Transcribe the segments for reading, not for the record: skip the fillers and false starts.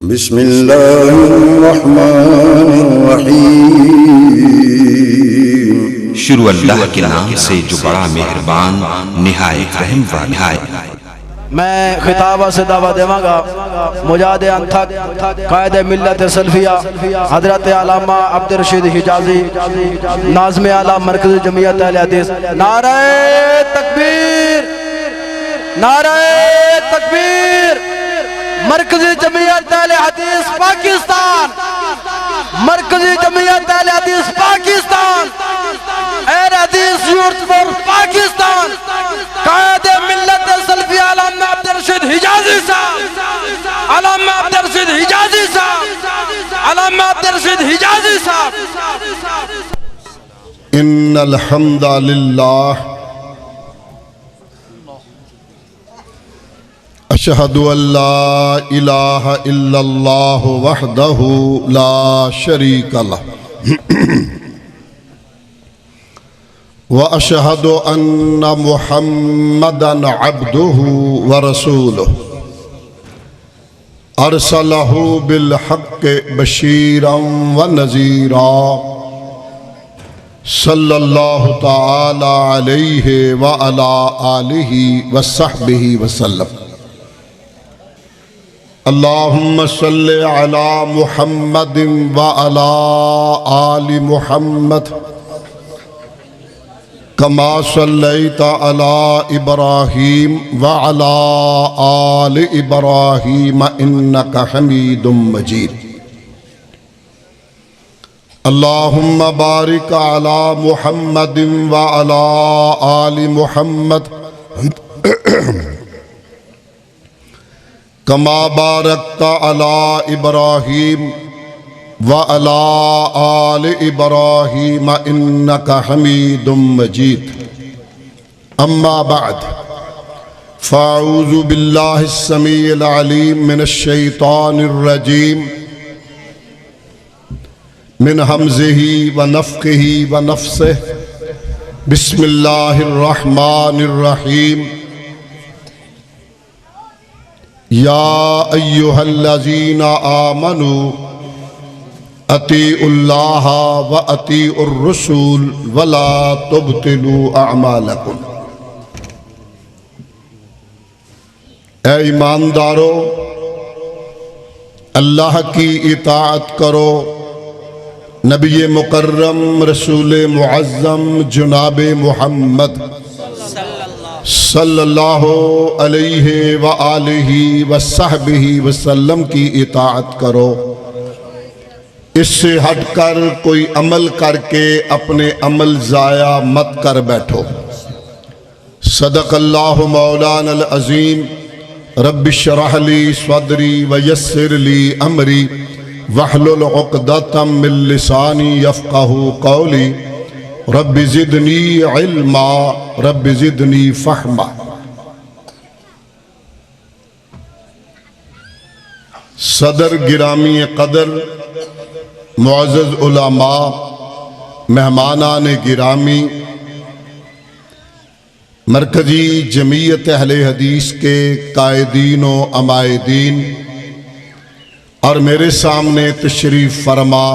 بسم اللہ الرحمن الرحیم۔ شروع اللہ کے نام سے جو بڑا مہربان نہایت رحم والا ہے۔ میں خطابہ سے دعویٰ دیواں گا مجاہد انتھک قائد ملت سلفیہ حضرت علامہ عبدالرشید حجازی ناظم اعلیٰ مرکز جمعیت اہل حدیث۔ نعرہ تکبیر، نعرہ تکبیر۔ مرکزی جمعیت اہل حدیث پاکستان، مرکزی جمعیت اہل حدیث پاکستان، اہل حدیث یورت فور پاکستان، قائد ملت سلفی علامہ عبدالرشید حجازی صاحب، علامہ عبدالرشید حجازی صاحب، علامہ عبدالرشید حجازی صاحب۔ ان الحمد للہ اشہد ان لا الہ الا اللہ وحدہ لا شریک لہ واشہد ان محمدا عبدہ ورسولہ ارسلہ بالحق بشیرا ونذیرا صلی اللہ تعالی علیہ وعلی آلہ وصحبہ وسلم۔ اللہم صلی علی محمد وعلی آل محمد کما صلیت علی ابراہیم وعلی آل ابراہیم انکا حمید مجید۔ اللہم بارک علی محمد وعلی آل محمد کما بارکت علی ابراہیم وعلی آل ابراہیم انکا حمید مجید۔ اما بعد فاعوذ باللہ السمیع العلیم من الشیطان الرجیم من حمزہ ونفخہ ونفثہ۔ بسم اللہ الرحمن الرحیم۔ یا ایہا الذین آمنوا اطیعوا اللہ و اطیعوا الرسول ولا تبطلوا اعمالکم۔ اے ایماندارو، اللہ کی اطاعت کرو، نبی مکرم رسول معظم جناب محمد صلی اللہ علیہ وآلہ وصحبہ وسلم کی اطاعت کرو۔ اس سے ہٹ کر کوئی عمل کر کے اپنے عمل ضائع مت کر بیٹھو۔ صدق اللہ مولانا العظیم۔ رب اشرح لی صدری ویسر لی امری واحلل عقدۃ من لسانی یفقہوا قولی۔ رب زدنی علما رب زدنی فہما۔ صدر گرامی قدر، معزز علماء، مہمانان گرامی، مرکزی جمعیت اہل حدیث کے قائدین و عمائدین اور میرے سامنے تشریف فرما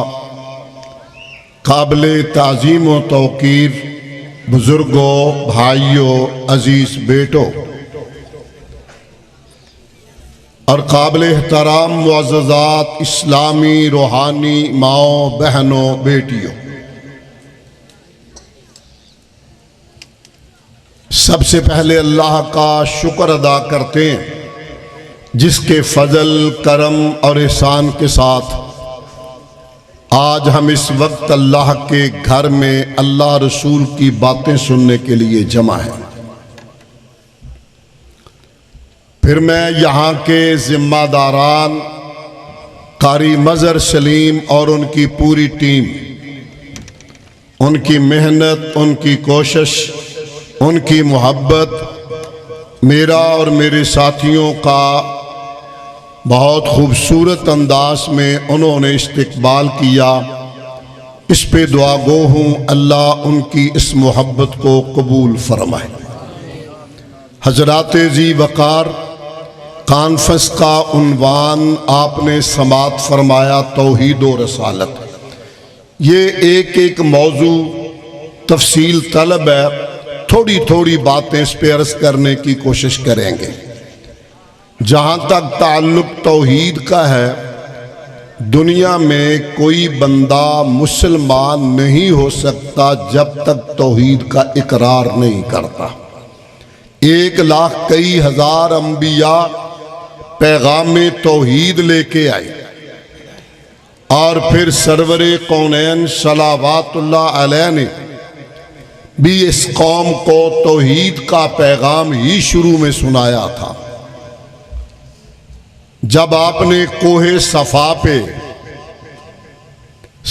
قابل تعظیم و توقیر بزرگوں، بھائیوں، عزیز بیٹوں اور قابل احترام معززات اسلامی روحانی ماؤں، بہنوں، بیٹیوں، سب سے پہلے اللہ کا شکر ادا کرتے ہیں جس کے فضل، کرم اور احسان کے ساتھ آج ہم اس وقت اللہ کے گھر میں اللہ رسول کی باتیں سننے کے لیے جمع ہیں۔ پھر میں یہاں کے ذمہ داران قاری مظہر سلیم اور ان کی پوری ٹیم، ان کی محنت، ان کی کوشش، ان کی محبت، میرا اور میرے ساتھیوں کا بہت خوبصورت انداز میں انہوں نے استقبال کیا، اس پہ دعا گو ہوں اللہ ان کی اس محبت کو قبول فرمائے۔ حضرات ذی وقار، کانفرنس کا عنوان آپ نے سماعت فرمایا توحید و رسالت۔ یہ ایک موضوع تفصیل طلب ہے، تھوڑی تھوڑی باتیں اس پہ عرض کرنے کی کوشش کریں گے۔ جہاں تک تعلق توحید کا ہے، دنیا میں کوئی بندہ مسلمان نہیں ہو سکتا جب تک توحید کا اقرار نہیں کرتا۔ 1,00,000 کئی ہزار انبیاء پیغام توحید لے کے آئے، اور پھر سرور کونین صلوات اللہ علیہ نے بھی اس قوم کو توحید کا پیغام ہی شروع میں سنایا تھا۔ جب آپ نے کوہ صفا پہ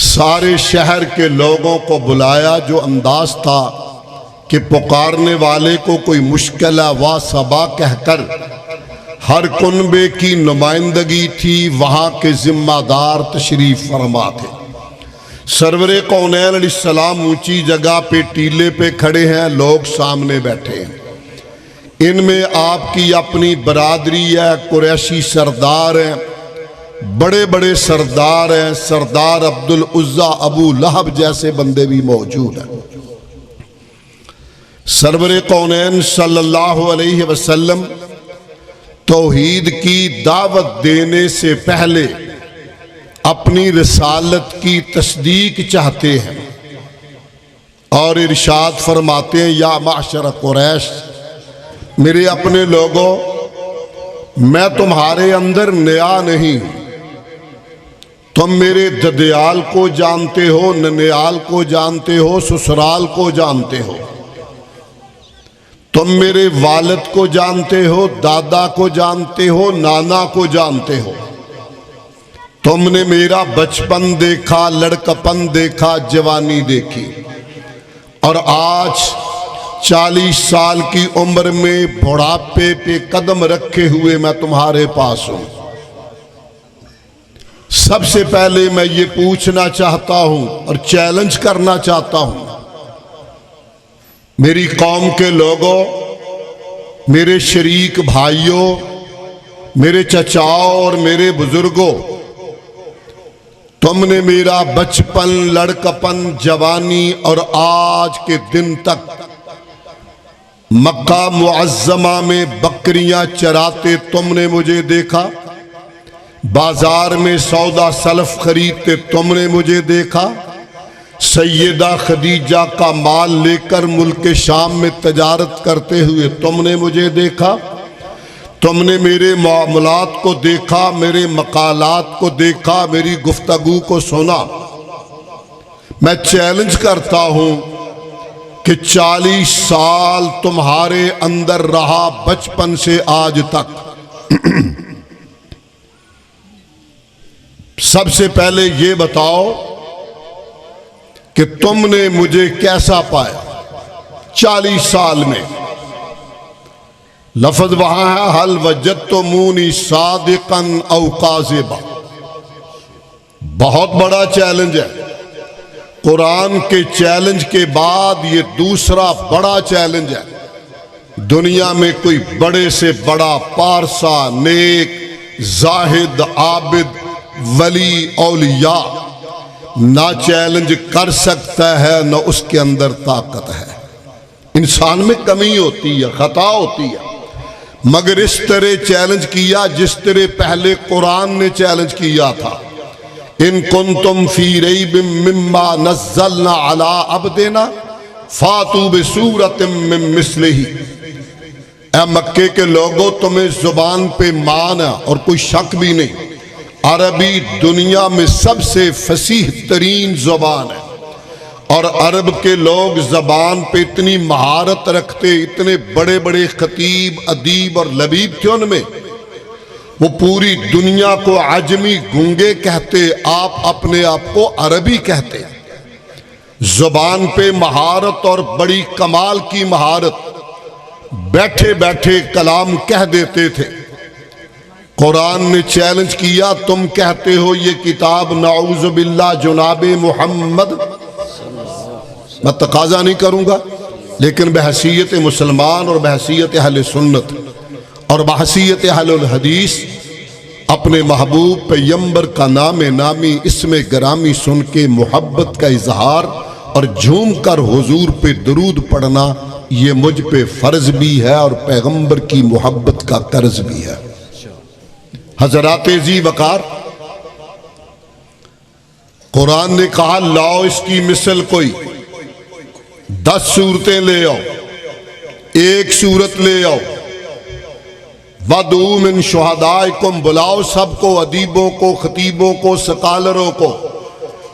سارے شہر کے لوگوں کو بلایا، جو انداز تھا کہ پکارنے والے کو کوئی مشکل وا صبا کہہ کر ہر کنبے کی نمائندگی تھی، وہاں کے ذمہ دار تشریف فرما تھے۔ سرور کونین علیہ السلام اونچی جگہ پہ ٹیلے پہ کھڑے ہیں، لوگ سامنے بیٹھے ہیں۔ ان میں آپ کی اپنی برادری ہے، قریشی سردار ہیں، بڑے بڑے سردار ہیں، سردار عبدالعزیٰ ابو لہب جیسے بندے بھی موجود ہیں۔ سرور کونین صلی اللہ علیہ وسلم توحید کی دعوت دینے سے پہلے اپنی رسالت کی تصدیق چاہتے ہیں، اور ارشاد فرماتے ہیں یا معشر قریش، میرے اپنے لوگوں، میں تمہارے اندر نیا نہیں، تم میرے ددیال کو جانتے ہو، ننیال کو جانتے ہو، سسرال کو جانتے ہو، تم میرے والد کو جانتے ہو، دادا کو جانتے ہو، نانا کو جانتے ہو، تم نے میرا بچپن دیکھا، لڑکپن دیکھا، جوانی دیکھی، اور آج 40 سال کی عمر میں بڑھاپے پہ قدم رکھے ہوئے میں تمہارے پاس ہوں۔ سب سے پہلے میں یہ پوچھنا چاہتا ہوں اور چیلنج کرنا چاہتا ہوں، میری قوم کے لوگوں، میرے شریک بھائیوں، میرے چچاؤں اور میرے بزرگوں، تم نے میرا بچپن، لڑکپن، جوانی اور آج کے دن تک مکہ معظمہ میں بکریاں چراتے تم نے مجھے دیکھا، بازار میں سودا سلف خریدتے تم نے مجھے دیکھا، سیدہ خدیجہ کا مال لے کر ملک شام میں تجارت کرتے ہوئے تم نے مجھے دیکھا، تم نے میرے معاملات کو دیکھا، میرے مقالات کو دیکھا، میری گفتگو کو سنا۔ میں چیلنج کرتا ہوں کہ 40 سال تمہارے اندر رہا، بچپن سے آج تک، سب سے پہلے یہ بتاؤ کہ تم نے مجھے کیسا پایا 40 سال میں؟ لفظ وہاں ہے حل وجدتمونی صادقا او کاذبا۔ بہت بڑا چیلنج ہے، قرآن کے چیلنج کے بعد یہ دوسرا بڑا چیلنج ہے۔ دنیا میں کوئی بڑے سے بڑا پارسا، نیک، زاہد، عابد، ولی، اولیاء نہ چیلنج کر سکتا ہے، نہ اس کے اندر طاقت ہے۔ انسان میں کمی ہوتی ہے، خطا ہوتی ہے، مگر اس طرح چیلنج کیا جس طرح پہلے قرآن نے چیلنج کیا تھا، ان کنتم فی ریب مما نزلنا علی عبدنا فاتوا بسورۃ من مثلہ۔ اے مکے کے لوگوں، تمہیں زبان پہ مان ہے اور کوئی شک بھی نہیں، عربی دنیا میں سب سے فصیح ترین زبان ہے، اور عرب کے لوگ زبان پہ اتنی مہارت رکھتے، اتنے بڑے بڑے خطیب، ادیب اور لبیب تھے ان میں، وہ پوری دنیا کو عجمی گونگے کہتے، آپ اپنے آپ کو عربی کہتے۔ زبان پہ مہارت اور بڑی کمال کی مہارت، بیٹھے بیٹھے کلام کہہ دیتے تھے۔ قرآن نے چیلنج کیا، تم کہتے ہو یہ کتاب نعوذ باللہ جناب محمد، میں تقاضا نہیں کروں گا، لیکن بحیثیت مسلمان اور بحیثیت اہل سنت اور بحیثیت اہل الحدیث اپنے محبوب پیغمبر کا نام نامی اسم گرامی سن کے محبت کا اظہار اور جھوم کر حضور پہ درود پڑھنا یہ مجھ پہ فرض بھی ہے اور پیغمبر کی محبت کا قرض بھی ہے۔ حضرات ذی وقار، قرآن نے کہا لاؤ اس کی مثل کوئی 10 صورتیں لے آؤ، ایک صورت لے آؤ، وَدْعُوا مِن شُهَدَائِكُمْ، بلاؤ سب کو، ادیبوں کو، خطیبوں کو، سکالروں کو،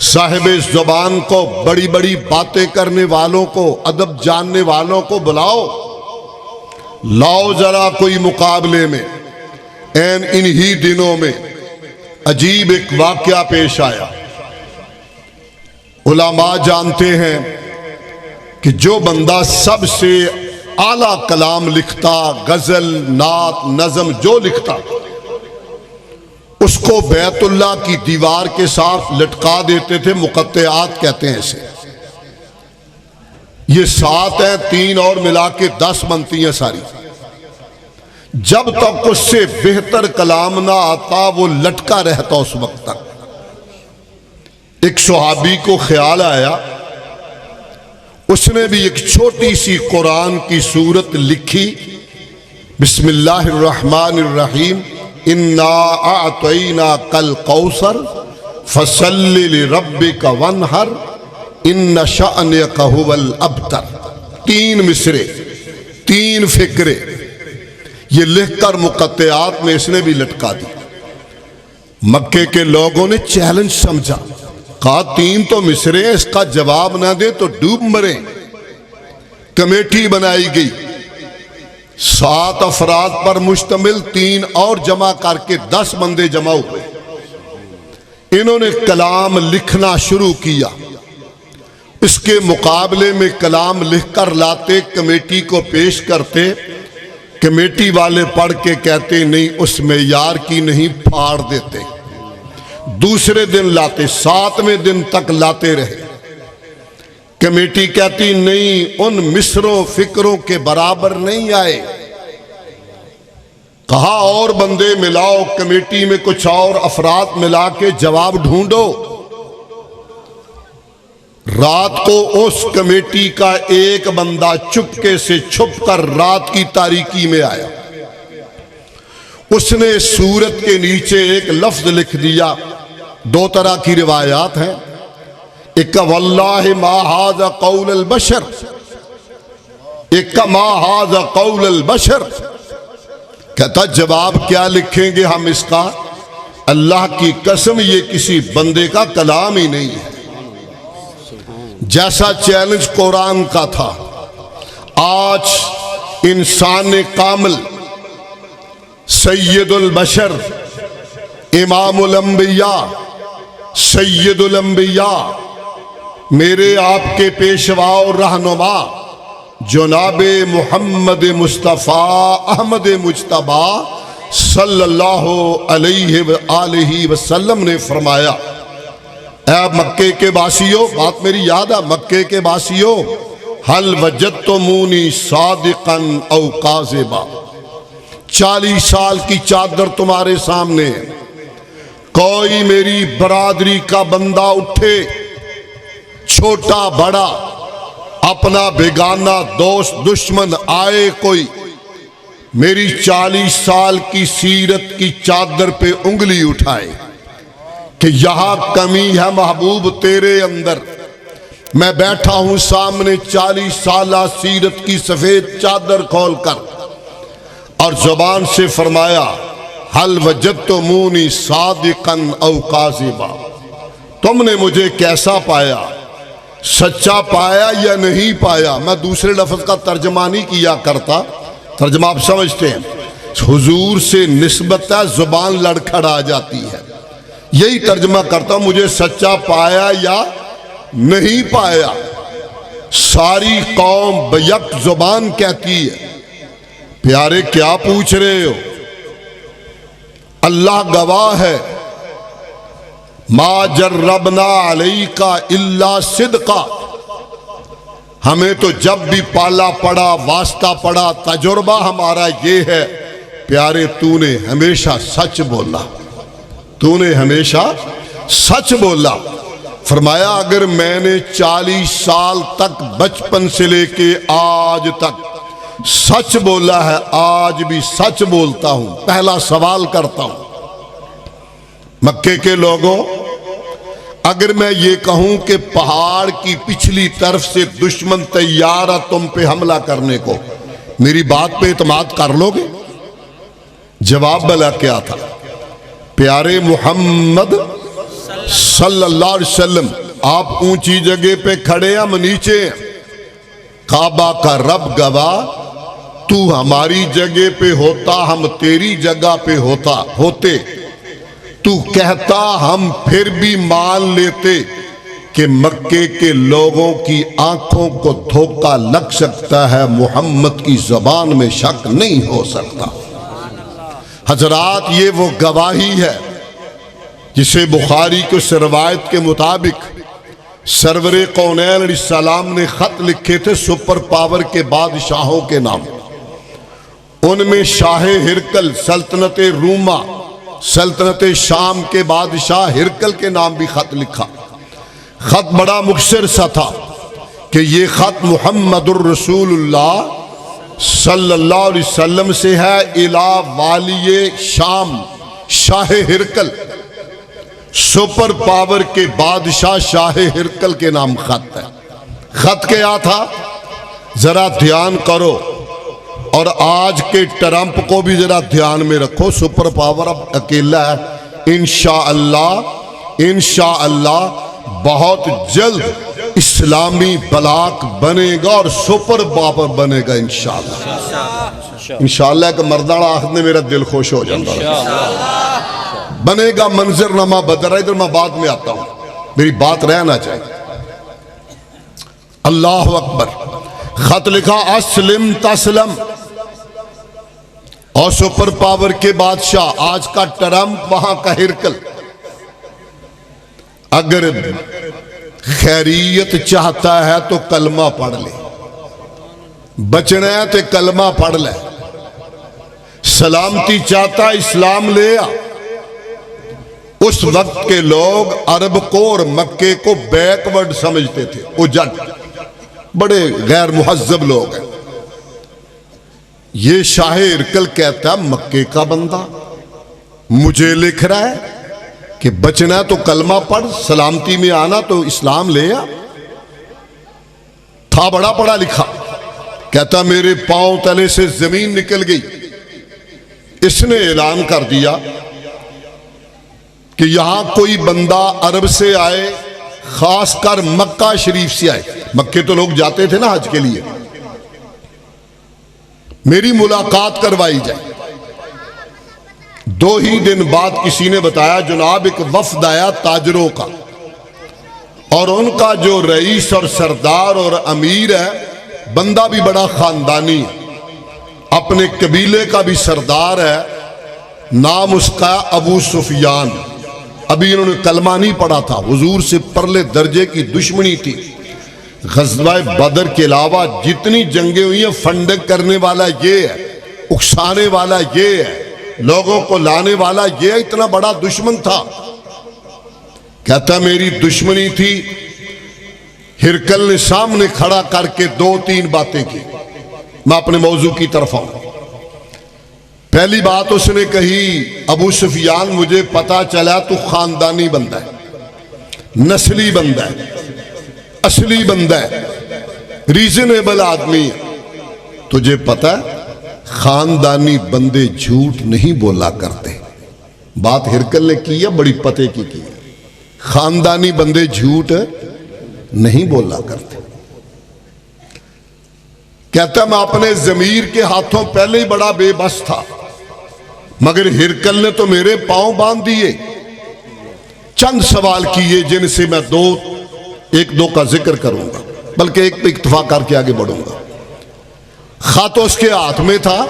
صاحب زبان کو، بڑی بڑی باتیں کرنے والوں کو، ادب جاننے والوں کو بلاؤ، لاؤ ذرا کوئی مقابلے میں۔ انہی دنوں میں عجیب ایک واقعہ پیش آیا۔ علماء جانتے ہیں کہ جو بندہ سب سے اعلیٰ کلام لکھتا، غزل، نعت، نظم جو لکھتا، اس کو بیت اللہ کی دیوار کے ساتھ لٹکا دیتے تھے، مقطعات کہتے ہیں اسے۔ یہ 7 ہیں، 3 اور ملا کے 10 بنتی ہیں ساری۔ جب تک اس سے بہتر کلام نہ آتا وہ لٹکا رہتا اس وقت تک۔ ایک صحابی کو خیال آیا، اس نے بھی ایک چھوٹی سی قرآن کی سورت لکھی، بسم اللہ الرحمن الرحیم، انا اعطیناک الکوثر فصل لربک وانحر ان شأنک ھو الابتر۔ 3 مصرے، 3 فقرے، یہ لکھ کر مقطعات میں اس نے بھی لٹکا دی۔ مکے کے لوگوں نے چیلنج سمجھا، کہا 3 تو مصرے ہیں، اس کا جواب نہ دے تو ڈوب مریں۔ کمیٹی بنائی گئی، 7 افراد پر مشتمل، 3 اور جمع کر کے 10 بندے جمع ہوئے۔ انہوں نے کلام لکھنا شروع کیا۔ اس کے مقابلے میں کلام لکھ کر لاتے، کمیٹی کو پیش کرتے، کمیٹی والے پڑھ کے کہتے نہیں اس معیار کی نہیں، پھاڑ دیتے۔ دوسرے دن لاتے، 7ویں دن تک لاتے رہے۔ کمیٹی کہتی نہیں ان مصروں فکروں کے برابر نہیں آئے۔ کہا اور بندے ملاؤ، کمیٹی میں کچھ اور افراد ملا کے جواب ڈھونڈو۔ رات کو اس کمیٹی کا ایک بندہ چپکے سے چھپ کر رات کی تاریکی میں آیا۔ اس نے سورت کے نیچے ایک لفظ لکھ دیا۔ 2 طرح کی روایات ہیں، ایک کا واللہ ما ھذا قول البشر، ایک کا ما ھذا قول البشر۔ کہتا جواب کیا لکھیں گے ہم اس کا؟ اللہ کی قسم یہ کسی بندے کا کلام ہی نہیں ہے۔ جیسا چیلنج قرآن کا تھا، آج انسان کامل، سید البشر، امام الانبیاء، سید الانبیاء، میرے آپ کے پیشوا اور رہنما جناب محمد مصطفیٰ احمد مجتبی صلی اللہ علیہ وآلہ وسلم نے فرمایا، اے مکے کے باسیوں، بات میری یاد ہے، مکے کے باسیوں، حل وجدتمونی صادقا او کاذبا، 40 سال کی چادر تمہارے سامنے ہے، کوئی میری برادری کا بندہ اٹھے، چھوٹا بڑا، اپنا بیگانہ دوست دشمن آئے کوئی، میری 40 سال کی سیرت کی چادر پہ انگلی اٹھائے کہ یہاں کمی ہے محبوب تیرے اندر، میں بیٹھا ہوں سامنے 40 سالہ سیرت کی سفید چادر کھول کر، اور زبان سے فرمایا حل وجدتمونی صادقا او کاذبا، تم نے مجھے کیسا پایا، سچا پایا یا نہیں پایا؟ میں دوسرے لفظ کا ترجمہ نہیں کیا کرتا، ترجمہ آپ سمجھتے ہیں، حضور سے نسبت ہے، زبان لڑکھڑ آ جاتی ہے، یہی ترجمہ کرتا ہوں، مجھے سچا پایا یا نہیں پایا؟ ساری قوم بیک زبان کہتی ہے، پیارے کیا پوچھ رہے ہو؟ اللہ گواہ ہے، ما جربنا علیکا الا صدقا، ہمیں تو جب بھی پالا پڑا، واسطہ پڑا، تجربہ ہمارا یہ ہے پیارے تو نے ہمیشہ سچ بولا، تو نے ہمیشہ سچ بولا۔ فرمایا اگر میں نے 40 سال تک بچپن سے لے کے آج تک سچ بولا ہے، آج بھی سچ بولتا ہوں۔ پہلا سوال کرتا ہوں مکے کے لوگوں، اگر میں یہ کہوں کہ پہاڑ کی پچھلی طرف سے دشمن تیار ہے تم پہ حملہ کرنے کو، میری بات پہ اعتماد کر لو گے؟ جواب بلا کیا تھا؟ پیارے محمد صلی اللہ علیہ وسلم، آپ اونچی جگہ پہ کھڑے، ہم نیچے ہیں، کعبہ کا رب گواہ، تو ہماری جگہ پہ ہوتا ہم تیری جگہ پہ ہوتے، تو کہتا ہم پھر بھی مان لیتے کہ مکے کے لوگوں کی آنکھوں کو دھوکہ لگ سکتا ہے، محمد کی زبان میں شک نہیں ہو سکتا۔ حضرات یہ وہ گواہی ہے جسے بخاری کو اس روایت کے مطابق سرور کونین علیہ السلام نے خط لکھے تھے سپر پاور کے بادشاہوں کے نام، ان میں شاہ ہرکل سلطنت روما، سلطنت شام کے بادشاہ ہرکل کے نام بھی خط لکھا۔ خط بڑا مختصر سا تھا کہ یہ خط محمد الرسول اللہ صلی اللہ علیہ وسلم سے ہے الی والی شام شاہ ہرکل، سپر پاور کے بادشاہ شاہ ہرکل کے نام خط ہے۔ خط کیا تھا ذرا دھیان کرو، اور آج کے ٹرمپ کو بھی ذرا دھیان میں رکھو، سپر پاور اب اکیلا ہے، انشاءاللہ بہت جلد اسلامی بلاک بنے گا اور سپر پاور بنے گا انشاءاللہ۔ انشاءاللہ کہ مردانہ آخر نے میرا دل خوش ہو جاتا بنے گا، منظر نامہ بدر ہے، ادھر میں بعد میں آتا ہوں، میری بات رہنا چاہیے۔ اللہ اکبر۔ خط لکھا اسلم تسلم، اور سپر پاور کے بادشاہ آج کا ٹرمپ، وہاں کا ہرکل، اگر خیریت چاہتا ہے تو کلمہ پڑھ لے، بچنا ہے تو کلمہ پڑھ لے، سلامتی چاہتا اسلام لے آ۔ اس وقت کے لوگ عرب کو اور مکے کو بیکورڈ سمجھتے تھے، اجڑ، بڑے غیر مہذب لوگ ہیں۔ یہ شاہ ہرکل کہتا ہے مکے کا بندہ مجھے لکھ رہا ہے کہ بچنا تو کلمہ پڑھ، سلامتی میں آنا تو اسلام لے آ۔ تھا بڑا پڑھا لکھا، کہتا میرے پاؤں تلے سے زمین نکل گئی۔ اس نے اعلان کر دیا کہ یہاں کوئی بندہ عرب سے آئے، خاص کر مکہ شریف سے آئے، مکے تو لوگ جاتے تھے نا حج کے لیے، میری ملاقات کروائی جائے۔ 2 ہی دن بعد کسی نے بتایا جناب ایک وفد آیا تاجروں کا، اور ان کا جو رئیس اور سردار اور امیر ہے، بندہ بھی بڑا خاندانی ہے، اپنے قبیلے کا بھی سردار ہے، نام اس کا ابو سفیان۔ ابھی انہوں نے کلمہ نہیں پڑھا تھا، حضور سے پرلے درجے کی دشمنی تھی۔ غزوہ بدر کے علاوہ جتنی جنگیں ہوئی ہیں، فنڈنگ کرنے والا یہ ہے، اکسانے والا یہ ہے، لوگوں کو لانے والا یہ، اتنا بڑا دشمن تھا۔ کہتا میری دشمنی تھی۔ ہرکل نے سامنے کھڑا کر کے 2-3 باتیں کی، میں اپنے موضوع کی طرف آؤں۔ پہلی بات اس نے کہی، ابو سفیان مجھے پتا چلا تو خاندانی بندہ ہے، نسلی بندہ ہے، اصلی بندہ ہے، ریزنیبل آدمی ہے۔ تجھے پتا ہے خاندانی بندے جھوٹ نہیں بولا کرتے۔ بات ہرکل نے کی ہے، بڑی پتے کی ہے، خاندانی بندے جھوٹ نہیں بولا کرتے۔ کہتا میں اپنے ضمیر کے ہاتھوں پہلے ہی بڑا بے بس تھا، مگر ہرکل نے تو میرے پاؤں باندھ دیے۔ چند سوال کیے جن سے میں ایک دو کا ذکر کروں گا، بلکہ ایک پہ اکتفا کر کے آگے بڑھوں گا۔ خط اس کے ہاتھ میں تھا،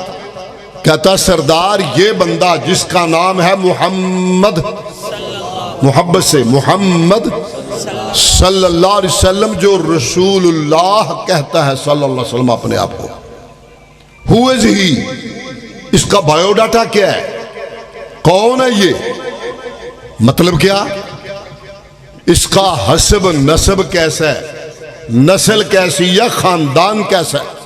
کہتا سردار یہ بندہ جس کا نام ہے محمد، محبت سے محمد صلی اللہ علیہ وسلم، جو رسول اللہ کہتا ہے صلی اللہ علیہ وسلم اپنے آپ کو، who is he؟ اس کا بایو ڈاٹا کیا ہے؟ کون ہے یہ؟ مطلب کیا؟ اس کا حسب نسب کیسا ہے، نسل کیسی ہے، خاندان کیسا ہے؟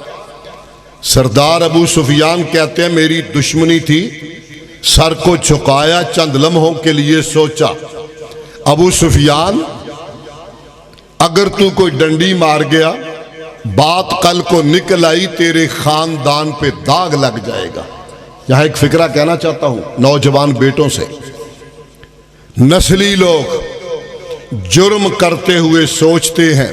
سردار ابو سفیان کہتے ہیں میری دشمنی تھی، سر کو جھکایا، چند لمحوں کے لیے سوچا، ابو سفیان اگر تو کوئی ڈنڈی مار گیا، بات کل کو نکل آئی، تیرے خاندان پہ داغ لگ جائے گا۔ یہاں ایک فکرہ کہنا چاہتا ہوں نوجوان بیٹوں سے، نسلی لوگ جرم کرتے ہوئے سوچتے ہیں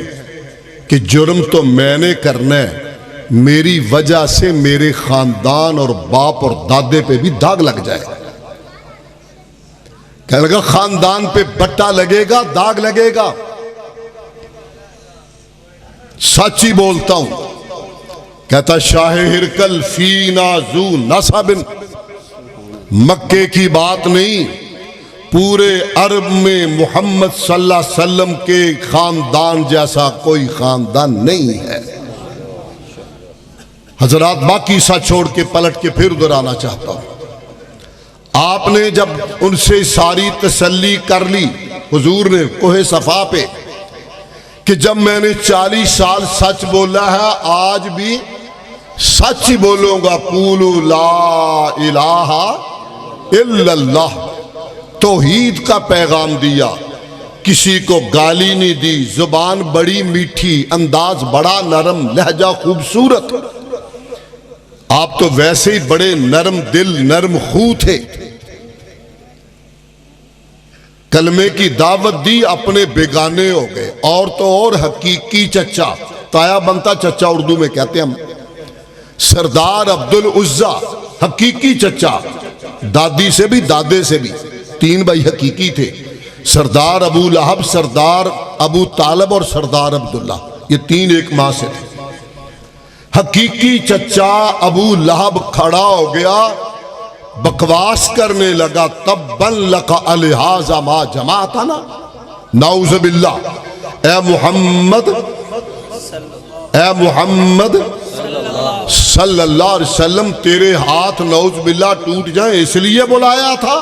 کہ جرم تو میں نے کرنا ہے، میری وجہ سے میرے خاندان اور باپ اور دادے پہ بھی داغ لگ جائے گا۔ کہنے لگا خاندان پہ بٹا لگے گا، داغ لگے گا۔ سچ ہی بولتا ہوں۔ کہتا شاہ ہرکل فینا ذو نسب، مکے کی بات نہیں، پورے عرب میں محمد صلی اللہ علیہ وسلم کے خاندان جیسا کوئی خاندان نہیں ہے۔ حضرات باقی سچ چھوڑ کے پلٹ کے پھر ادھر آنا چاہتا ہوں۔ آپ نے جب ان سے ساری تسلی کر لی حضور نے کوہ صفا پہ کہ جب میں نے 40 سال سچ بولا ہے، آج بھی سچ ہی بولوں گا، قولوا لا الہ الا اللہ، توحید کا پیغام دیا، کسی کو گالی نہیں دی، زبان بڑی میٹھی، انداز بڑا نرم، لہجہ خوبصورت۔ آپ تو ویسے ہی بڑے نرم دل نرم خو تھے۔ کلمے کی دعوت دی، اپنے بیگانے ہو گئے، اور تو اور حقیقی چچا، تایا بنتا چچا اردو میں کہتے ہیں ہم، سردار عبدالعزا حقیقی چچا، دادی سے بھی دادے سے بھی، 3 بھائی حقیقی تھے، سردار ابو لہب، سردار ابو طالب اور سردار عبداللہ، یہ 3 ایک ماں سے تھے۔ حقیقی چچا ابو لہب کھڑا ہو گیا، بکواس کرنے لگا، تبًا لک الہٰذا ما جمعتنا، نعوذ باللہ، اے محمد صلی اللہ علیہ وسلم، تیرے ہاتھ نعوذ باللہ ٹوٹ جائیں اس لیے بلایا تھا؟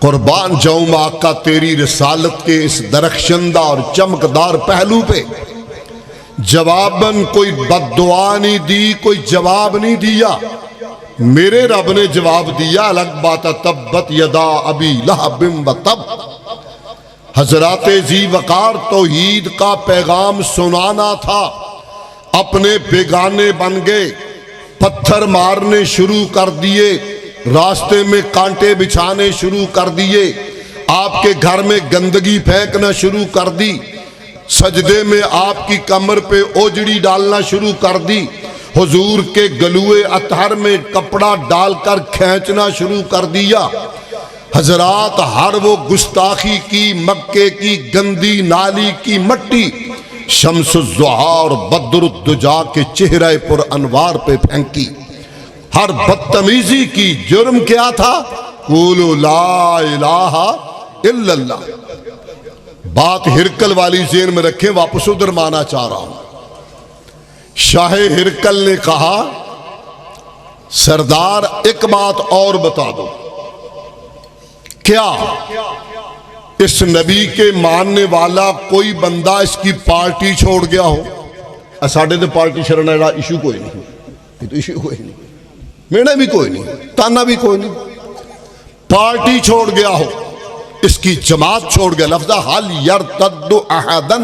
قربان جاؤں آقا تیری رسالت کے اس درخشندہ اور چمکدار پہلو پہ۔ جواباً کوئی بد دعا نہیں دی، کوئی جواب نہیں دیا، میرے رب نے جواب دیا، الگ بات تبت یدا ابی لہب وتب۔ حضرات ذی وقار توحید کا پیغام سنانا تھا، اپنے بیگانے بن گئے، پتھر مارنے شروع کر دیے، راستے میں کانٹے بچھانے شروع کر دیے، آپ کے گھر میں گندگی پھینکنا شروع کر دی، سجدے میں آپ کی کمر پہ اوجڑی ڈالنا شروع کر دی، حضور کے گلوئے اطہر میں کپڑا ڈال کر کھینچنا شروع کر دیا۔ حضرات ہر وہ گستاخی کی، مکے کی گندی نالی کی مٹی شمس الضحیٰ اور بدر الدجا کے چہرے پر انوار پہ پھینکی، ہر بدتمیزی کی۔ جرم کیا تھا؟ قولوا لا الہ الا اللہ۔ بات ہرکل والی ذہن میں رکھیں، واپس ادھر مانا چاہ رہا ہوں۔ شاہ ہرکل نے کہا سردار ایک بات اور بتا دو، کیا اس نبی کے ماننے والا کوئی بندہ اس کی پارٹی چھوڑ گیا ہو؟ ساڑھے تو پارٹی چھڑنا ایشو کوئی نہیں، یہ تو ایشو کوئی نہیں، میرے بھی کوئی نہیں، تانا بھی کوئی نہیں، پارٹی چھوڑ گیا ہو، اس کی جماعت چھوڑ گیا۔ لفظہ حل یرتد احدن،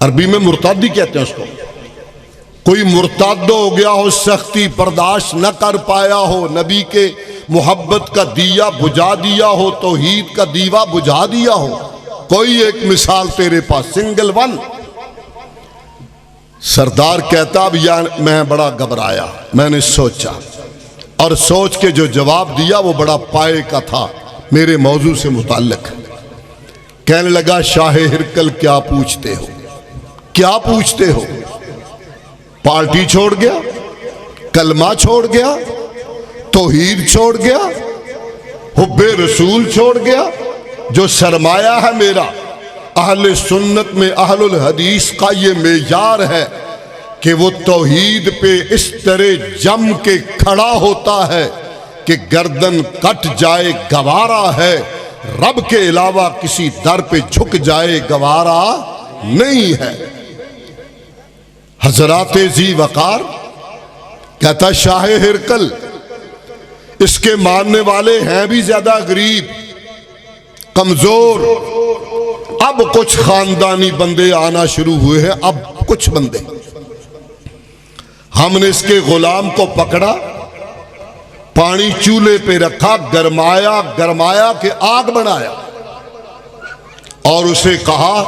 عربی میں مرتادی کہتے ہیں اس کو، کوئی مرتاد ہو گیا ہو، سختی برداشت نہ کر پایا ہو، نبی کے محبت کا دیا بجھا دیا ہو، توحید کا دیوا بجھا دیا ہو، کوئی ایک مثال تیرے پاس، سنگل ون۔ سردار کہتا اب یار میں بڑا گھبرایا، میں نے سوچا، اور سوچ کے جو جواب دیا وہ بڑا پائے کا تھا میرے موضوع سے متعلق۔ کہنے لگا شاہ ہرکل کیا پوچھتے ہو، کیا پوچھتے ہو؟ پارٹی چھوڑ گیا، کلمہ چھوڑ گیا، توحید چھوڑ گیا، حب رسول چھوڑ گیا، جو سرمایہ ہے میرا اہل سنت میں، اہل الحدیث کا یہ معیار ہے کہ وہ توحید پہ اس طرح جم کے کھڑا ہوتا ہے کہ گردن کٹ جائے گوارا ہے، رب کے علاوہ کسی در پہ جھک جائے گوارا نہیں ہے۔ حضرات ذی وقار کہتا شاہ ہرکل اس کے ماننے والے ہیں بھی زیادہ غریب کمزور، اب کچھ خاندانی بندے آنا شروع ہوئے ہیں، اب کچھ بندے، ہم نے اس کے غلام کو پکڑا، پانی چولہے پہ رکھا، گرمایا کہ آگ بنایا، اور اسے کہا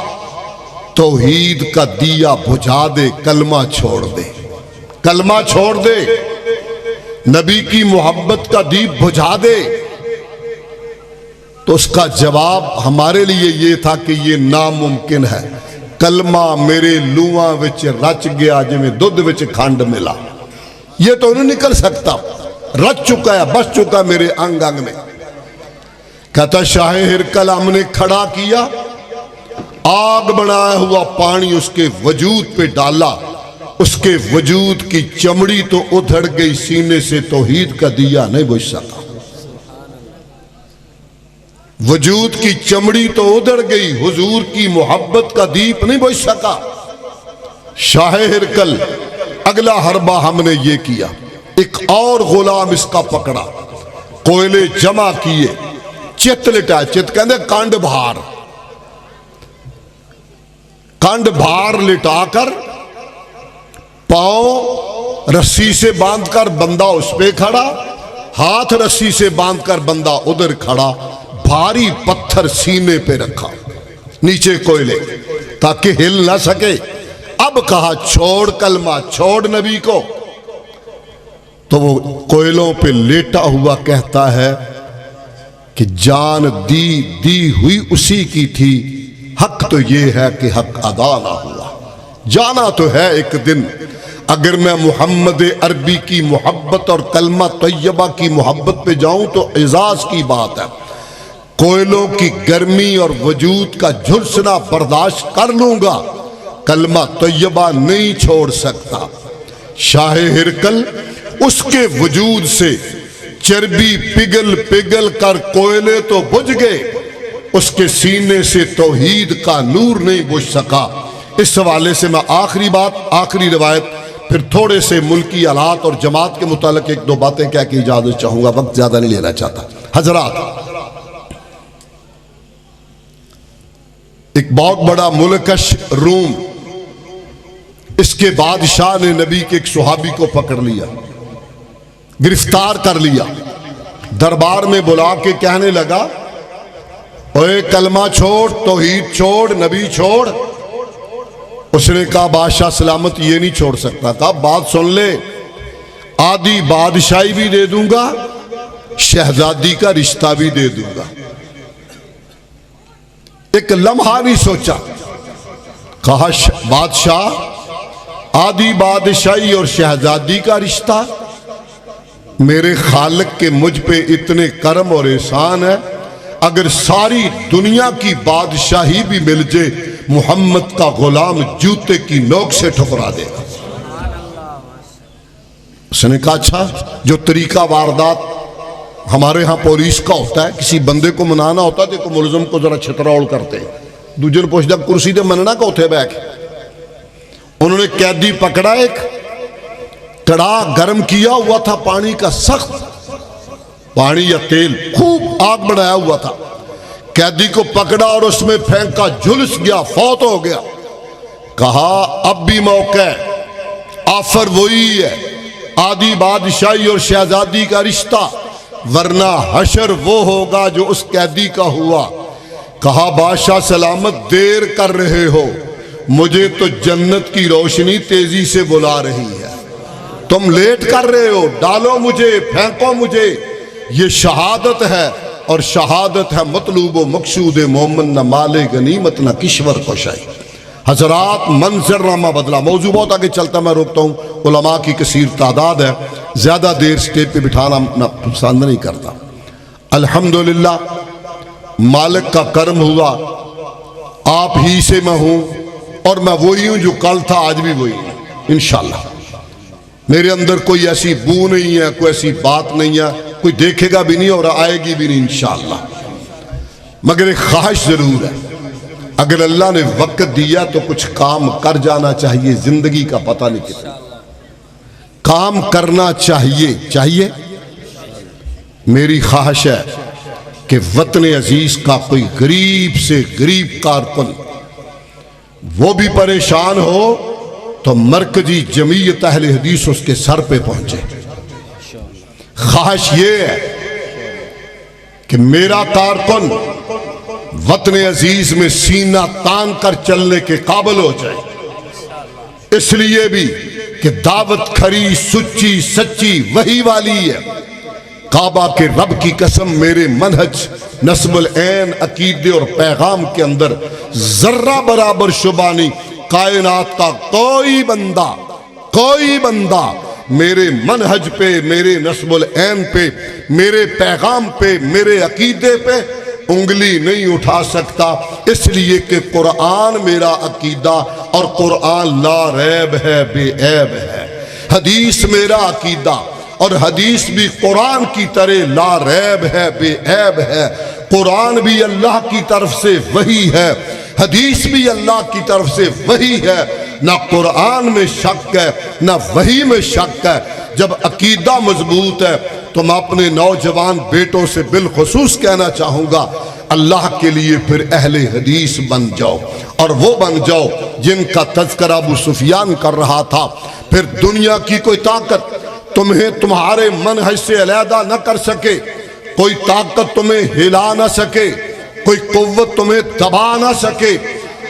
توحید کا دیا بجھا دے، کلمہ چھوڑ دے، کلمہ چھوڑ دے، نبی کی محبت کا دیپ بجھا دے۔ تو اس کا جواب ہمارے لیے یہ تھا کہ یہ ناممکن ہے، کلمہ میرے لوہاں وچ رچ گیا جی میں دودھ وچ کھنڈ ملا، یہ تو نہیں نکل سکتا، رچ چکا ہے، بس چکا میرے انگ انگ میں۔ کہتا شاہ ہرکل ہم نے کھڑا کیا، آگ بنایا ہوا پانی اس کے وجود پہ ڈالا، اس کے وجود کی چمڑی تو ادھڑ گئی، سینے سے توحید کا دیا نہیں بجھ سکا، وجود کی چمڑی تو ادھڑ گئی، حضور کی محبت کا دیپ نہیں بجھ سکا۔ شاہ ہرکل اگلا حربہ ہم نے یہ کیا، ایک اور غلام اس کا پکڑا، کوئلے جمع کیے، چت لٹا، چت کہندے کانڈ بھار لٹا کر پاؤں رسی سے باندھ کر بندہ اس پہ کھڑا، ہاتھ رسی سے باندھ کر بندہ ادھر کھڑا، بھاری پتھر سینے پہ رکھا، نیچے کوئلے تاکہ ہل نہ سکے۔ اب کہا چھوڑ کلمہ، چھوڑ نبی کو، تو وہ کوئلوں پہ لیٹا ہوا کہتا ہے کہ جان دی ہوئی اسی کی تھی، حق تو یہ ہے کہ حق ادا نہ ہوا، جانا تو ہے ایک دن، اگر میں محمد عربی کی محبت اور کلمہ طیبہ کی محبت پہ جاؤں تو اعزاز کی بات ہے، کوئلوں کی گرمی اور وجود کا جھلسنا برداشت کر لوں گا، کلمہ طیبہ نہیں چھوڑ سکتا۔ شاہ ہرکل اس کے وجود سے چربی پگھل کر کوئلے تو بجھ گئے، اس کے سینے سے توحید کا نور نہیں بجھ سکا۔ اس حوالے سے میں آخری روایت پھر تھوڑے سے ملکی حالات اور جماعت کے متعلق ایک دو باتیں کہہ کے اجازت چاہوں گا، وقت زیادہ نہیں لینا چاہتا۔ حضرات، ایک بہت بڑا ملکش روم، اس کے بادشاہ نے نبی کے ایک صحابی کو پکڑ لیا، گرفتار کر لیا، دربار میں بلا کے کہنے لگا اوے کلمہ چھوڑ، توحید چھوڑ، نبی چھوڑ۔ اس نے کہا بادشاہ سلامت یہ نہیں چھوڑ سکتا، کہا بات سن لے، آدھی بادشاہی بھی دے دوں گا، شہزادی کا رشتہ بھی دے دوں گا۔ ایک لمحہ نہیں سوچا، کہا بادشاہ آدھی بادشاہی اور شہزادی کا رشتہ، میرے خالق کے مجھ پہ اتنے کرم اور احسان ہے، اگر ساری دنیا کی بادشاہی بھی مل جائے محمد کا غلام جوتے کی نوک سے ٹھکرا دے گا۔ اس نے کہا اچھا، جو طریقہ واردات ہمارے ہاں پولیس کا ہوتا ہے، کسی بندے کو منانا ہوتا ہے تو ایک ملزم کو ذرا چھتراول کرتے ہیں، دوجے نے پوچھتا کرسی تے مننا کا ہوتے بیٹھ۔ انہوں نے قیدی پکڑا، ایک کڑا گرم کیا ہوا تھا پانی کا، سخت پانی یا تیل، خوب آگ بڑھایا ہوا تھا، قیدی کو پکڑا اور اس میں پھینکا، جھلس گیا، فوت ہو گیا۔ کہا اب بھی موقع ہے، آفر وہی ہے، آدھی بادشاہی اور شہزادی کا رشتہ، ورنہ حشر وہ ہوگا جو اس قیدی کا ہوا۔ کہا بادشاہ سلامت دیر کر رہے ہو، مجھے تو جنت کی روشنی تیزی سے بلا رہی ہے، تم لیٹ کر رہے ہو، ڈالو مجھے، پھینکو مجھے، یہ شہادت ہے، اور شہادت ہے مطلوب و مقصود مومن، نہ مال غنیمت نہ کشور کشائی۔ حضرات منظر نامہ بدلا، موضوع بہت آگے چلتا، میں روکتا ہوں، علماء کی کثیر تعداد ہے، زیادہ دیر سٹیج پہ بٹھانا پسند نہیں کرتا۔ الحمدللہ مالک کا کرم ہوا، آپ ہی سے میں ہوں، اور میں وہی ہوں جو کل تھا، آج بھی وہی ہوں، انشاءاللہ۔ میرے اندر کوئی ایسی بو نہیں ہے، کوئی ایسی بات نہیں ہے، کوئی دیکھے گا بھی نہیں اور آئے گی بھی نہیں انشاءاللہ، مگر ایک خواہش ضرور ہے، اگر اللہ نے وقت دیا تو کچھ کام کر جانا چاہیے، زندگی کا پتہ نہیں کتنا کام کرنا چاہیے۔ میری خواہش ہے کہ وطن عزیز کا کوئی غریب سے غریب کارکن وہ بھی پریشان ہو تو مرکزی جمعیت اہل حدیث اس کے سر پہ پہنچے۔ خواہش یہ ہے کہ میرا کارکن وطن عزیز میں سینہ تان کر چلنے کے قابل ہو جائے، اس لیے بھی کہ دعوت کھری سچی سچی وہی والی ہے۔ کعبہ کے رب کی قسم میرے منہج نسب العین عقیدے اور پیغام کے اندر ذرہ برابر شبہ نہیں، کائنات کا کوئی بندہ میرے منہج پہ، میرے نسب العین پہ، میرے پیغام پہ، میرے عقیدے پہ انگلی نہیں اٹھا سکتا، اس لیے کہ قرآن میرا عقیدہ اور قرآن لا ریب ہے، بے عیب ہے۔ حدیث میرا عقیدہ اور حدیث بھی قرآن کی طرح لا ریب ہے، بے عیب ہے۔ قرآن بھی اللہ کی طرف سے وحی ہے، حدیث بھی اللہ کی طرف سے وحی ہے، نہ قرآن میں شک ہے نہ وحی میں شک ہے۔ جب عقیدہ مضبوط ہے تو میں اپنے نوجوان بیٹوں سے بالخصوص کہنا چاہوں گا، اللہ کے لیے پھر اہل حدیث بن جاؤ، اور وہ بن جاؤ جن کا تذکرہ ابو سفیان کر رہا تھا۔ پھر دنیا کی کوئی طاقت تمہیں تمہارے منہج سے علیحدہ نہ کر سکے، کوئی طاقت تمہیں ہلا نہ سکے، کوئی قوت تمہیں دبا نہ سکے،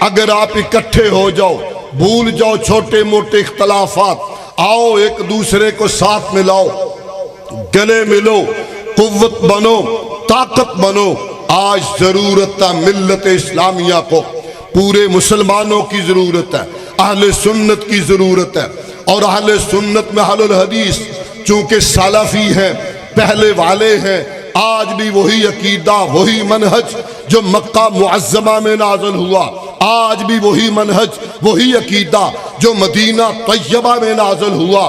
اگر آپ اکٹھے ہو جاؤ، بھول جاؤ چھوٹے موٹے اختلافات، آؤ ایک دوسرے کو ساتھ ملاؤ، گلے ملو، قوت بنو، طاقت بنو۔ آج ضرورت ہے ملت اسلامیہ کو، پورے مسلمانوں کی ضرورت ہے، اہل سنت کی ضرورت ہے، اور اہل سنت میں اہل الحدیث چونکہ سلفی ہیں، پہلے والے ہیں، آج بھی وہی عقیدہ وہی منہج جو مکہ معظمہ میں نازل ہوا، آج بھی وہی منہج وہی عقیدہ جو مدینہ طیبہ میں نازل ہوا۔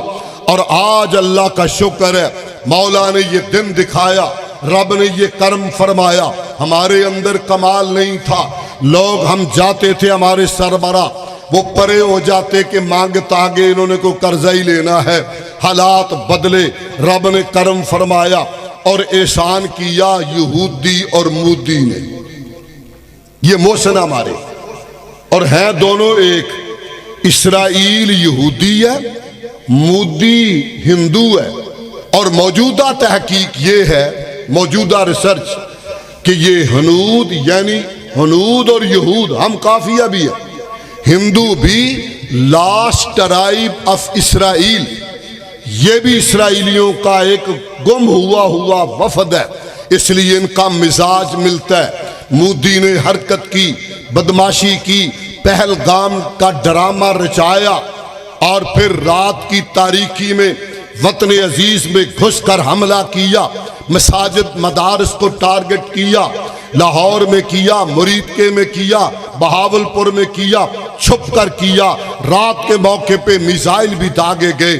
اور آج اللہ کا شکر ہے مولا نے یہ دن دکھایا، رب نے یہ کرم فرمایا، ہمارے اندر کمال نہیں تھا، لوگ ہم جاتے تھے ہمارے سربراہ وہ پرے ہو جاتے کہ مانگتا آگے انہوں نے کوئی قرضہ ہی لینا ہے، حالات بدلے، رب نے کرم فرمایا اور احسان کیا یہودی اور مودی نے، یہ محسن ہمارے، اور ہیں دونوں ایک، اسرائیل یہودی ہے، مودی ہندو ہے، اور موجودہ تحقیق یہ ہے، موجودہ ریسرچ، کہ یہ ہنود یعنی ہنود اور یہود ہم قافیہ بھی ہے، ہندو بھی لاسٹ ٹرائب آف اسرائیل، یہ بھی اسرائیلیوں کا ایک گم ہوا وفد ہے، اس لیے ان کا مزاج ملتا ہے۔ مودی نے حرکت کی، بدماشی کی، پہلگام کا ڈرامہ رچایا، اور پھر رات کی تاریکی میں وطن عزیز میں گھس کر حملہ کیا، مساجد مدارس کو ٹارگٹ کیا، لاہور میں کیا، مرید میں کیا، بہاولپور میں کیا، چھپ کر کیا، رات کے موقع پہ میزائل بھی داغے گئے۔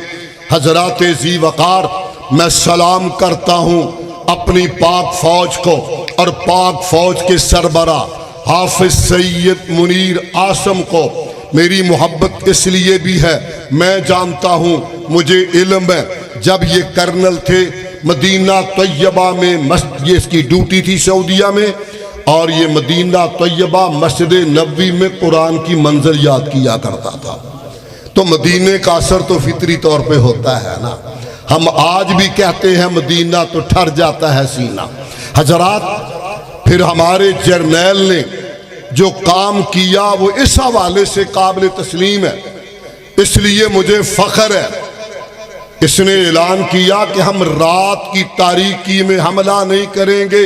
حضرات ذی وقار، میں سلام کرتا ہوں اپنی پاک فوج کو اور پاک فوج کے سربراہ حافظ سید منیر عاصم کو۔ میری محبت اس لیے بھی ہے، میں جانتا ہوں، مجھے علم ہے، جب یہ کرنل تھے مدینہ طیبہ میں، یہ اس کی ڈیوٹی تھی سعودیہ میں، اور یہ مدینہ طیبہ مسجد نبوی میں قرآن کی منزل یاد کیا کرتا تھا، تو مدینے کا اثر تو فطری طور پہ ہوتا ہے نا، ہم آج بھی کہتے ہیں مدینہ تو ٹھر جاتا ہے سینہ۔ حضرات، پھر ہمارے جرنیل نے جو کام کیا وہ اس حوالے سے قابل تسلیم ہے، اس لیے مجھے فخر ہے، اس نے اعلان کیا کہ ہم رات کی تاریکی میں حملہ نہیں کریں گے،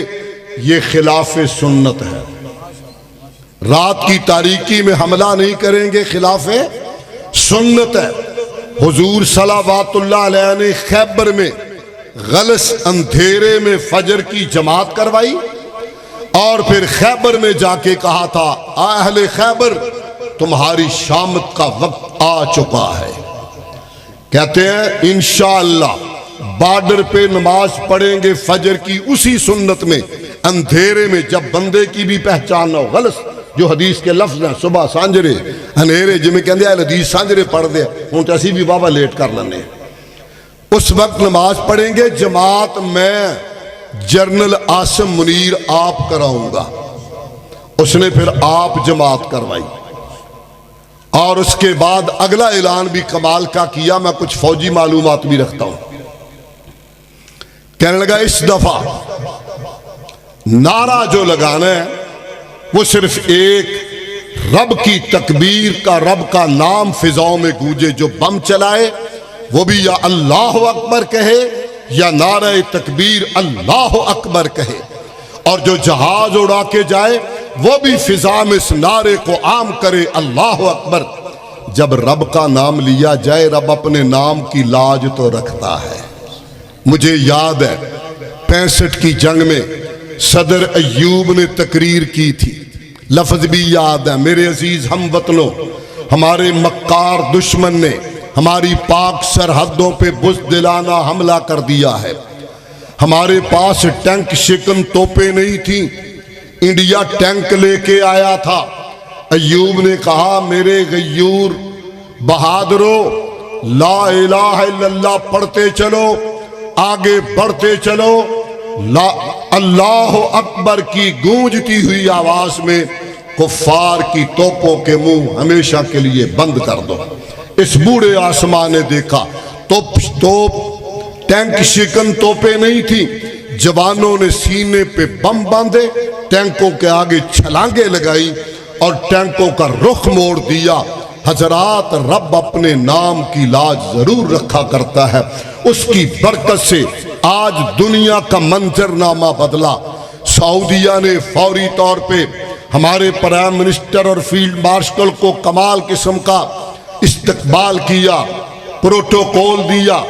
یہ خلاف سنت ہے، رات کی تاریکی میں حملہ نہیں کریں گے، خلاف سنت ہے۔ حضور صلوات اللہ علیہ نے خیبر میں غلس اندھیرے میں فجر کی جماعت کروائی، اور پھر خیبر میں جا کے کہا تھا، اہل خیبر تمہاری شامت کا وقت آ چکا ہے، کہتے ہیں انشاءاللہ بارڈر پہ نماز پڑھیں گے فجر کی اسی سنت میں اندھیرے میں جب بندے کی بھی پہچان نہ ہو. غلط جو حدیث کے لفظ ہیں صبح سانجرے انیرے جمیں کہندے ہیں حدیث سانجرے پڑھ دے ہوں تو اسی بھی بابا لیٹ کر لینے. اس وقت نماز پڑھیں گے جماعت میں جنرل عاصم منیر آپ کراؤں گا. اس نے پھر آپ جماعت کروائی اور اس کے بعد اگلا اعلان بھی کمال کا کیا. میں کچھ فوجی معلومات بھی رکھتا ہوں. کہنے لگا اس دفعہ نعرہ جو لگانا ہے وہ صرف ایک رب کی تکبیر کا, رب کا نام فضاؤں میں گونجے. جو بم چلائے وہ بھی یا اللہ اکبر کہے یا نعرہ تکبیر اللہ اکبر کہے, اور جو جہاز اڑا کے جائے وہ بھی فضا میں اس نعرے کو عام کرے اللہ اکبر. جب رب کا نام لیا جائے رب اپنے نام کی لاج تو رکھتا ہے. مجھے یاد ہے 65 کی جنگ میں صدر ایوب نے تقریر کی تھی, لفظ بھی یاد ہے. میرے عزیز ہم وطنوں, ہمارے مکار دشمن نے ہماری پاک سرحدوں پہ بزدلانہ حملہ کر دیا ہے. ہمارے پاس ٹینک شکن توپیں نہیں تھیں, انڈیا ٹینک لے کے آیا تھا. ایوب نے کہا میرے غیور بہادرو لا الہ الا اللہ پڑھتے چلو, آگے بڑھتے چلو. لا اللہ اکبر کی گونجتی ہوئی آواز میں کفار کی توپوں کے منہ ہمیشہ کے لیے بند کر دو. اس بوڑھے آسمان نے دیکھا توپ ٹینک شکن توپیں نہیں تھی. جوانوں نے سینے پہ بم باندھے, ٹینکوں کے آگے چھلانگیں لگائی اور ٹینکوں کا رخ موڑ دیا. حضرات رب اپنے نام کی لاج ضرور رکھا کرتا ہے. اس کی برکت سے آج دنیا کا منظر نامہ بدلا. سعودیہ نے فوری طور پہ ہمارے پرائم منسٹر اور فیلڈ مارشل کو کمال قسم کا استقبال کیا, پروٹوکول دیا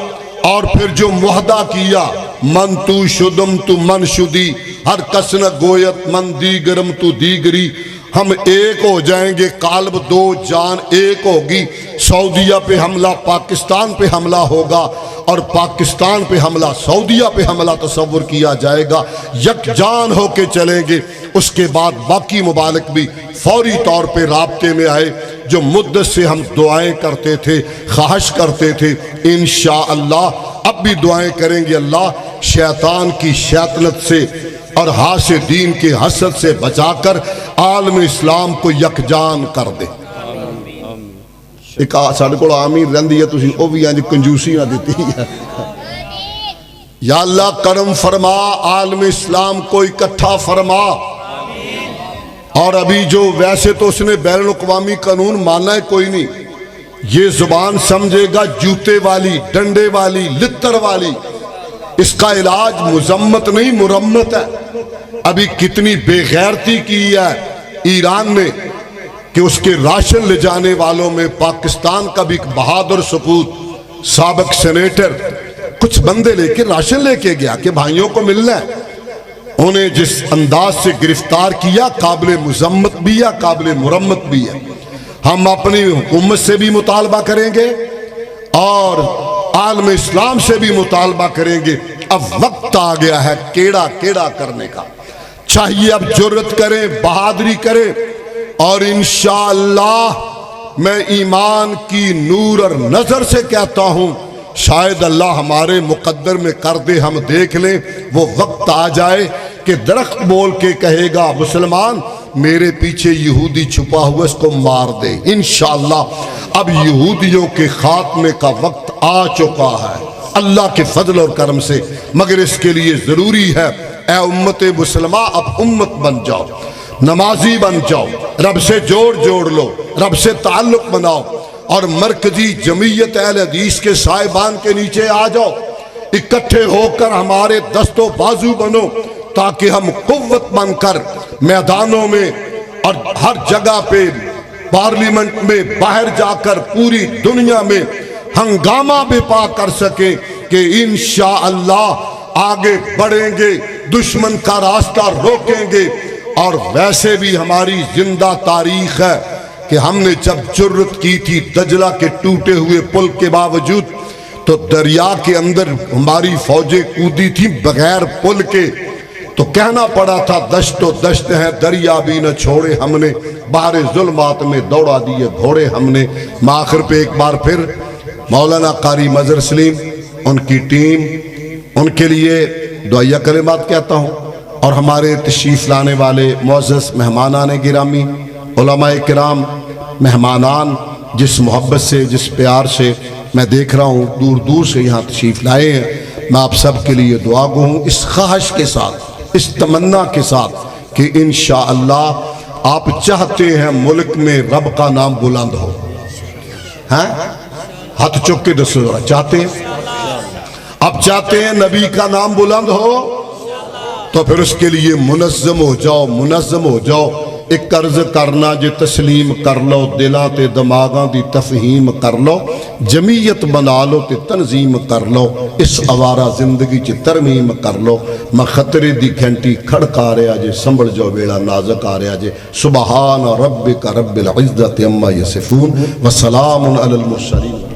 اور پھر جو معاہدہ کیا من تو شدم تو من شدی ہر کس نہ گویت من دیگرم تو دیگری. ہم ایک ہو جائیں گے قالب دو جان ایک ہوگی. سعودیہ پہ حملہ پاکستان پہ حملہ ہوگا اور پاکستان پہ حملہ سعودیہ پہ حملہ تصور کیا جائے گا. یک جان ہو کے چلیں گے. اس کے بعد باقی ممالک بھی فوری طور پہ رابطے میں آئے. جو مدت سے ہم دعائیں کرتے تھے خواہش کرتے تھے انشاءاللہ اب بھی دعائیں کریں گے. اللہ شیطان کی شیطنت سے اور حاسدین کے حسد سے بچا کر عالم اسلام کو یکجان کر دے. ایک ساڑھے کو آمین رہن دیا تُسی او بھی آنجی کنجوسی نہ دیتی ہے. یا اللہ کرم فرما, عالم اسلام کو اکٹھا فرما. اور ابھی جو ویسے تو اس نے بین الاقوامی قانون مانا ہے کوئی نہیں, یہ زبان سمجھے گا جوتے والی ڈنڈے والی لتر والی. اس کا علاج مذمت نہیں مرمت ہے. ابھی کتنی بے غیرتی کی ہے ایران نے کہ اس کے راشن لے جانے والوں میں پاکستان کا بھی ایک بہادر سپوت سابق سینیٹر کچھ بندے لے کے راشن لے کے گیا کہ بھائیوں کو ملنا ہے. انہیں جس انداز سے گرفتار کیا قابل مذمت بھی ہے قابل مرمت بھی ہے. ہم اپنی حکومت سے بھی مطالبہ کریں گے اور عالم اسلام سے بھی مطالبہ کریں گے. اب وقت آ گیا ہے کیڑا کیڑا کرنے کا. چاہیے اب جرت کریں بہادری کریں اور انشاءاللہ میں ایمان کی نور اور نظر سے کہتا ہوں شاید اللہ ہمارے مقدر میں کر دے ہم دیکھ لیں. وہ وقت آ جائے کہ درخت بول کے کہے گا مسلمان میرے پیچھے یہودی چھپا ہوا اس کو مار دے. انشاءاللہ اب یہودیوں کے خاتمے کا وقت آ چکا ہے اللہ کے فضل اور کرم سے. مگر اس کے لیے ضروری ہے اے امت مسلمہ اب امت بن جاؤ, نمازی بن جاؤ, رب سے جوڑ لو, رب سے تعلق بناؤ اور مرکزی جمعیت اہل حدیث کے سائبان کے نیچے آ جاؤ. اکٹھے ہو کر ہمارے دست و بازو بنو تاکہ ہم قوت بن کر میدانوں میں اور ہر جگہ پہ پارلیمنٹ میں باہر جا کر پوری دنیا میں ہنگامہ بے پا کر سکیں کہ انشاءاللہ آگے بڑھیں گے, دشمن کا راستہ روکیں گے. اور ویسے بھی ہماری زندہ تاریخ ہے کہ ہم نے جب جرت کی تھی دجلہ کے ٹوٹے ہوئے پل کے باوجود تو دریا کے اندر ہماری فوجیں کودی تھی بغیر پل کے، تو کہنا پڑا تھا دشت و دشت ہے دریا بھی نہ چھوڑے ہم نے، بحر ظلمات میں دوڑا دیے گھوڑے ہم نے۔ میں آخر پہ ایک بار پھر مولانا قاری مظہر سلیم، ان کی ٹیم، ان کے لیے دعائیہ کلمات کہتا ہوں، اور ہمارے تشریف لانے والے معزز مہمانان گرامی، علماء کرام، مہمانان، جس محبت سے، جس پیار سے میں دیکھ رہا ہوں دور دور سے یہاں تشریف لائے ہیں، میں آپ سب کے لیے دعا گو ہوں، اس خواہش کے ساتھ، اس تمنا کے ساتھ کہ انشاءاللہ آپ چاہتے ہیں ملک میں رب کا نام بلند ہو، ہاں؟ ہاتھ چک کے دسو ذرا، چاہتے ہیں؟ اب چاہتے ہیں نبی کا نام بلند ہو، تو پھر اس کے لیے منظم ہو جاؤ، منظم ہو جاؤ۔ ایک قرض کرنا جے تسلیم کر لو، دلاں تے دماغاں دی تفہیم کر لو، جمعیت بنا لو تے تنظیم کر لو، اس آوارہ زندگی چ ترمیم کر لو۔ میں خطرے دی گھنٹی کھڑکا رہا جے، سنبھل جو ویڑا نازک آ رہا جے۔ سبحان ربک رب العزت عما یصفون وسلام علی المرسلین۔